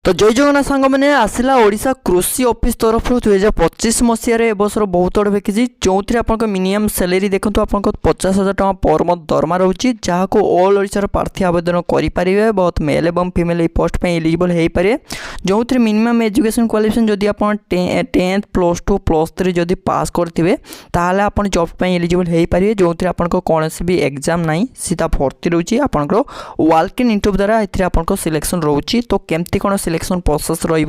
तो जय जगन्नाथ सांग मैंने आसला ओडिशा कृषि ऑफिस तरफ 2025 मसीह एबसर बहुत गुड वैकेंसी जो थी आप मिनिमम सैलरी देखो आप 50,000 टका पर मंथ दरमा रोचे जहाँ को ऑल ओडिशार प्रार्थी आवेदन करेंगे बहुत मेल और फीमेल पोस्ट पर एलिजिबल हो पारे जो थी मिनिमम एजुकेशन क्वालिफिकेशन जदि आप 10th +2 +3 जदि पास करते ताहले आप जॉब पर एलिजिबल हो पारे जो थी आप कौन भी एग्जाम ना सीधा भर्ती रोचे आपंकर वॉक इन इंटरव्यू द्वारा ये सिलेक्शन रोचे तो केमती कौन सिलेक्शन प्रोसेस रही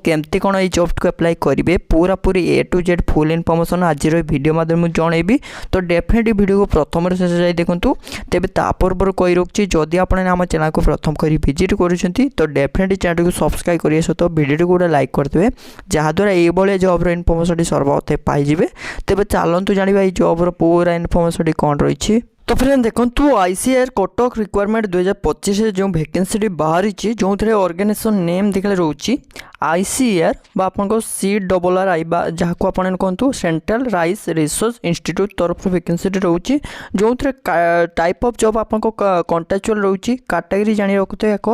केमती कौन ये जॉब को अप्लाई करेंगे पूरा पूरी A to Z full information आज वीडियो माध्यम जनइबी तो डेफिनेटली वीडियो को प्रथम शेष जाए देखूँ तेज तापूर्व कही रखी जदि आप आम चैनल को प्रथम कर विजिट करुँच तो डेफिनेटली चैनल को सब्सक्राइब करने सहित वीडियो को गोटे लाइक करदे जहाँद्वारा ये जॉब इनफॉरमेशन सर्वप्रथम पाइबे तेज चलतु जाना ये जॉब पूरा इनफॉरमेशन कौन रही तो फ्रेंड देखो ICAR कटक रिक्वायरमेंट 2025 जो वैकेंसी बाहरी जो थे ऑर्गेनाइजेशन नेम देखले रोची ICAR आपको CRRI जहाँ को आपने कहतु सेंट्रल राइस रिसर्च इंस्टीट्यूट तरफ वैकेंसी रोची जो थे टाइप ऑफ जॉब आपको कॉन्ट्रैक्चुअल रोची कैटेगरी जानी रखते एक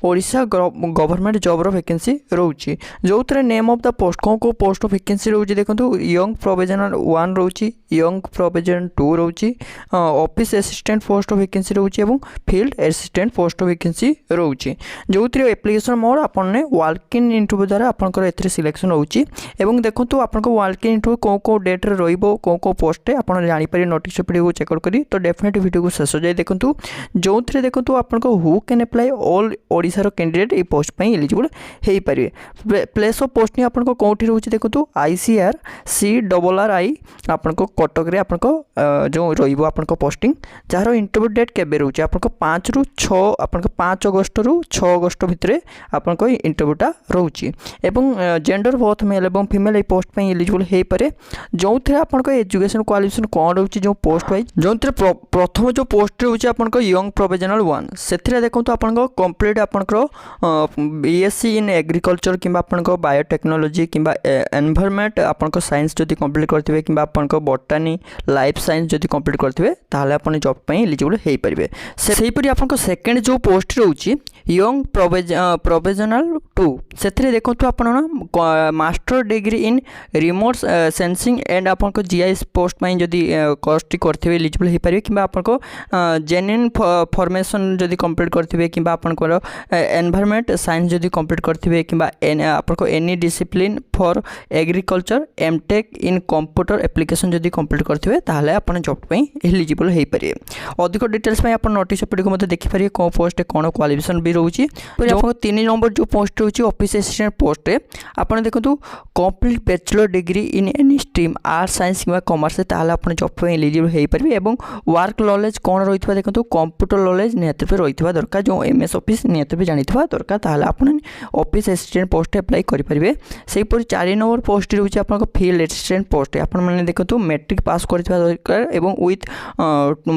ओडिशा गवर्नमेंट जॉब वैकेंसी रोची जो थे नेम ऑफ द पोस्ट कौन को पोस्ट वैकेंसी रोची देखो यंग प्रोविजनल 1 रोची यंग प्रोविजन 2 रोची ऑफिस असिस्टेंट पोस्ट वैकेंसी रोची और फील्ड असिस्टेंट पोस्ट वैकेंसी रोची जो थे एप्लिकेशन मोड आपने वॉक इन इंटरव्यू द्वारा आपंकर ए सिलेक्शन रोची एवं देखो आपको वॉक इन इंटरव्यू कौ डेट्रे रो पोस्ट आप जापर नोटिस वीडियो को चेकआउट करी तो डेफिनेटली वीडियो को शेष जाए देखूँ जो थे देखो आपको हु कैन अप्लाई ऑल ओडिशार कैंडिडेट ये पोस्ट पर एलिजिबल हो पारे प्लेस ऑफ पोस्टिंग आपको कौटी रोचे देखो ICAR CRRI आपको कटक आपको जो रहा पोस्टिंग जार इंटरव्यू डेट केबे रोचे आपको 5 ରୁ 6 आपको 5 अगस्त ରୁ 6 अगस्त भितर आपको इंटरव्यूटा रोचे एवं जेंडर बोथ मेल और फीमेल ये पोस्ट पर एलिजिबल हो पारे जो थे आपको एजुकेशन क्वालिफिकेशन कौन रोचे जो पोस्ट वाइज जो थे प्रथम जो पोस्ट रोचे आपको यंग प्रोविजनल 1 से देखो आपको कंप्लीट आपंकर BSc इन एग्रीकल्चर कि बायोटेक्नोलोजी कि एनवायरनमेंट आपको साइंस जदि कंप्लीट करते कि आपको बॉटनी लाइफ साइंस जदि कंप्लीट करते ताहले आपन जॉब पर एलिजिबल हो पारे सेहीपरि आपको सेकेंड जो पोस्ट रोचे यंग प्रोविजनल 2 से देखो आप master degree in remote sensing and आपको GIS पोस्ट में जदि कोर्स करते एलिजिबल हो पारे कि आपको जेन्युइन फॉर्मेशन जदि कंप्लीट करते कि आपंकर एनवायरनमेंट साइंस जदि कंप्लीट करते कि आपको any discipline for agriculture MTech in computer application जदि कंप्लीट करते ताहले आपन जॉब पर एलिजिबल हो पारे अधिक डिटेल्स में आप नोटिस वीडियो को देखिपारे कौन पोस्ट कौन क्वालिफिकेशन भी रोचे आपको 3 नंबर जो पोस्ट रोचे ऑफिस असिस्टेंट पोस्ट आप देखो complete bachelor degree in any stream arts science कि कॉमर्स ताहले आप जॉब पर एलिजिबल हो पारे और वर्क नॉलेज कौन रही देखो कंप्यूटर नॉलेज निहत रही दरकार जो MS ऑफिस निहत जानी दरकार ताहले आप ऑफिस असिस्टेंट पोस्ट अप्लाई करेंगे से 4 नंबर पोस्ट रोचे आप फील्ड असिस्टेंट पोस्ट आपने देखो मैट्रिक पास कर दरकार और with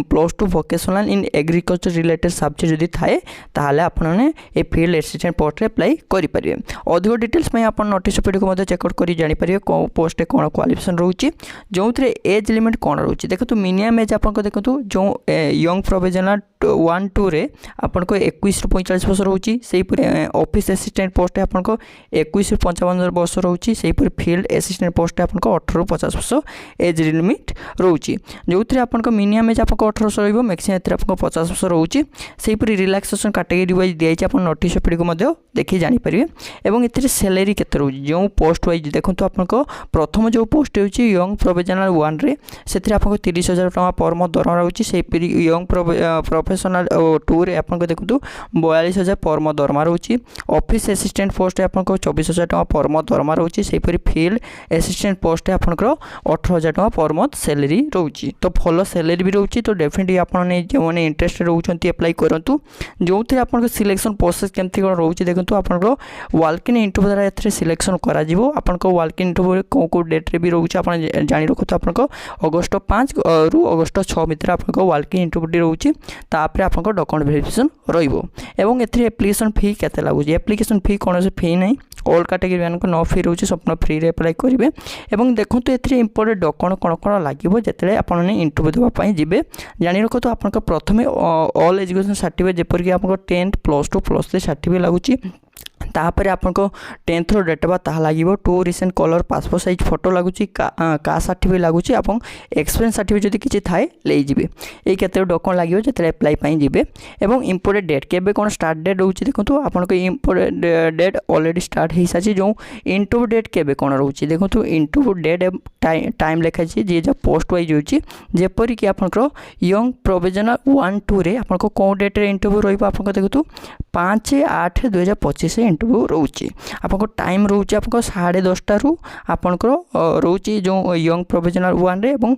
+2 vocational in agriculture related subject जदि थाए ताहले आपने ये फील्ड असिस्टेंट पोस्ट अप्लाई करेंगे अधिक डिटेल्स में आप नोटिस वीडियो को चेकआउट कर जापर कौन पोस्ट कौन क्वालिफिकेशन रोचे जो थे एज लिमिट कौन रोचे देखो मिनिमम एज आपको देखो जो यंग प्रोविजनल 1 2 रे आपको 21 ରୁ 45 वर्ष रोचे से ऑफिस असिस्टेंट पोस्ट आपको 21 ରୁ 55 वर्ष रोचे से फील्ड असिस्टेंट पोस्ट आपको 18 ରୁ 50 वर्ष एज लिमिट रोचे जो थे आपको मिनिमम एज आपको 18 वर्ष रही मैक्सिमम आपको 50 वर्ष रोचे से रिलैक्सेशन कैटेगरी वाइज दिखाई आप नोटिस वीडियो को देखिए जानीपारे और ये सैलरी के जो पोस्ट वाइज देखो आपको प्रथम जो पोस्ट होची यंग प्रोविजनल 1 रे से आपको 30,000 टका पर मंथ दरमा रोचे से यंग प्रोफेशनल 2 रे आपको देखो 42,000 पर मंथ दरमा रोचे ऑफिस असिस्टेंट पोस्ट आपको 24,000 टका पर मंथ दरमा रोचे से फील्ड असिस्टेंट पोस्ट आपको 18,000 टका पर मंथ सैलरी रोचे तो भल सैलरी भी रोचे तो डेफिनेटली आपने जो मैंने इंटरेस्ट रोचंती अप्लाई करूँ जो थे आपको सिलेक्शन प्रोसेस केमती कौन रोचे देखो आपको वॉक इन इंटरव्यू द्वारा ए सिलेक्शन आपको वॉक इन इंटरव्यू कौ डेट्रे भी रोचे आप जानी रखते आपको अगस्त 5 ରୁ अगस्त 6 भितर आपको वॉक इन इंटरव्यू रोचे तापर आपको डॉक्यूमेंट वेरिफिकेशन रहिबो एवं एथरे एप्लिकेशन फी केते लागुची एप्लिकेशन फी कौन से फी नहीं ऑल कैटेगरी मान नो फी रोचे संपूर्ण फ्री रे अप्लाई करेंगे और देखो एथरे इंपोर्टेंट डॉक्यूमेंट कौन कौन लगे जिते आपने इंटरव्यू देवाई जी जानी रखो तो आप प्रथम ऑल एजुकेशन सर्टिफिकेट जपरिक आप 10th +2 +3 सर्टिफिकेट लगुच तापर आपको 10th डेट ऑफ ताहा लगे 2 recent colour passport size photo लगुच कास्ट सर्टिफिकेट लगुच एक्सपीरियंस सर्टिफिकेट जब किसी थाए ले जाए ये केते डॉक्यूमेंट लगे जो अप्लाई जी एवं इम्पोर्टेंट डेट केबे कौन स्टार्ट डेट रोचे देखो आपको इम्पोर्टेंट डेट ऑलरेडी स्टार्ट हो सारी जो इंटरव्यू डेट केबे कौन रोचे देखो इंटरव्यू डेट टाइम लिखाई जी पोस्ट वाइज होची जेपरिक आपंकर यंग प्रोविजनल 1-2 रे आपको कौन डेट रे इंटरव्यू रही आपको देखो 5/8/2025 इंटरव्यू रोचे आपको टाइम रोचे आपको 10:30 रु आपंकर रोचे जो यंग प्रोविजनल 1 रे और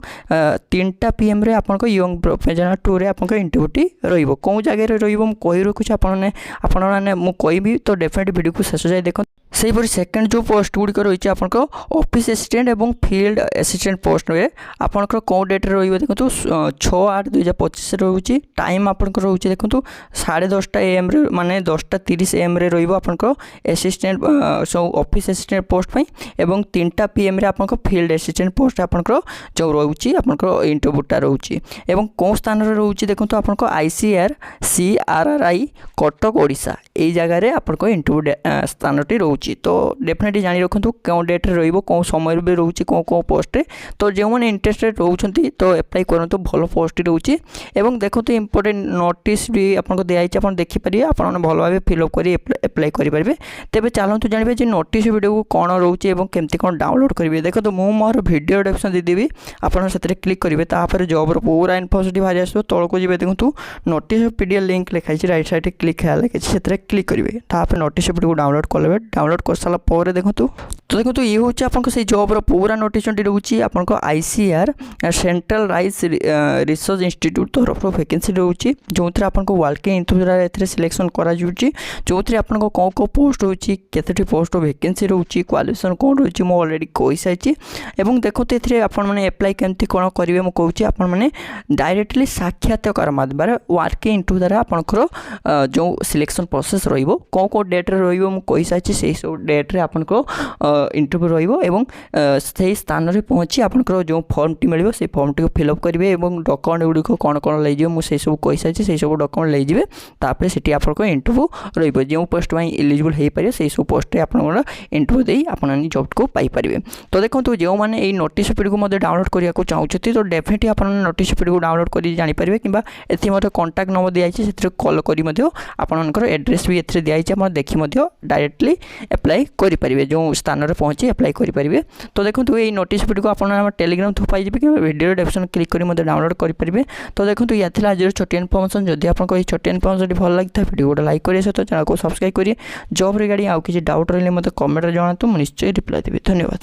3टा PM रे आपको यंग प्रोविजनल 2 रे आपको इंटरव्यूटी रही कौ जगह रही कही रखुच्छे आपने मुझे तो डेफिनेटली वीडियो को शेष जाए देखो सेहीपरि सेकेंड जो पोस्ट गुड़िक रही है आपंकर ऑफिस असिस्टेंट और फील्ड असिस्टेंट पोस्ट रे आपंकर कौ डेट रे देखो 6/8/2025 रोचे टाइम आपंकर रोचे देखो 10:30 AM रे माने 10:30 AM रे रही आपंकर असिस्टेंट सो ऑफिस असिस्टेंट पोस्ट एवं 3टा PM रे आपंकर फील्ड असिस्टेंट पोस्ट आपंकर जो रोचे आपंकर इंटरव्यूटा रोचे एवं कौ स्थान रे रोचे देखो आपंकर ICR CRRI कटक ओडिशा यही जगह आपंकर इंटरव्यू स्थानटी रोचे तो डेफिनेटली जानी रखु कौन डेट रे कौन समय भी रोचे कौन कौन पोस्ट तो जो मैंने इंटरेस्टेड रोचे तो अप्लाई करूँ भल पोस्ट रोचे एवं देखो इंपोर्टेंट नोटिस भी आपको दिखाई आप देखिपारे आप भल भाव फिलअप कर अप्लाई करेंगे तेज चलते जानवे जो नोटिस वीडियो को कौन रोचे केमती कौन डाउनलोड करेंगे देखो तो मुझे मोर वीडियो डेस्क्रिप्शन देदेवी आपड़ से क्लिक करेंगे तापर जॉब पूरा इनफॉर्मेशन बाहरी आस तौक जी देखो नोटिस PDF लिंक लिखाई राइट साइड क्लिक लगे से क्लिक करेंगे तापर नोटिस वीडियो को डाउनलोड करेंगे डाउनलोड कर सारा पर देखो तो देखो ये हूँ आपको से जॉब पूरा नोटिफिकेशन रोचे आपको ICR central rice research institute तरफ वैकेंसी रोचे जो थे आपको वाल्किंग इंटरव्यू सिलेक्शन करा जो थे आपको कौन कौन पोस्ट रोचे केतोटी पोस्ट वैकेंसी रोचे क्वालिफिकेशन कौन रोचे मुझे ऑलरेडी कही सारी एवं देखो ये आपने अप्लाई केमती कौन करेंगे मुझे कहूँ आपने डायरेक्टली साक्षात्कार माध्यम वाल्किंग इंटरव्यू द्वारा आपंकर जो सिलेक्शन प्रोसेस रही कौन कौन डेट रे रही सारी से सब डेट रे आपको इंटरव्यू रही स्थान में पहुँची आपंकर जो फॉर्म टी मिले से फॉर्म टी फिलअप करेंगे और डॉक्यूमेंट गुड़िक कौन कौन ले मुझे सब कही सारी से सब डॉक्यूमेंट ले जाए तापर से आपको इंटरव्यू रही जो पोस्ट में एलिजिबल हो पारे से सब पोस्ट आप इंटरव्यू दे आपने जॉब को पाइपर तो देखो जो मैंने ये नोटिस वीडियो को डाउनलोड करने को चाहते तो डेफिनेटली आप नोटिस वीडियो को डाउनलोड कर जानीपारे कि ये कॉन्टाक्ट नंबर दिखाई से कॉल कर एड्रेस भी ए दिखाई आप देखी डायरेक्टली अप्लाई करेंगे जो स्थान में पहुँची अप्लाई करेंगे तो देखो ये नोटिस वीडियो को आप टेलीग्राम थ्रू पाइबे कि वीडियो डेस्क्रिप्शन क्लिक कर डाउनलोड करेंगे तो देखो यह आज छोटी इनफॉर्मेशन जदि आपको ये छोटी इनफॉर्मेशन भल लगी था वीडियो को लाइक करेंगे सहित चैनल को सब्सक्राइब करिए जॉब रिगार्डिंग आउ किसी डाउट रही मतलब कमेंट जनातु निश्चय रिप्लाई देवी धन्यवाद।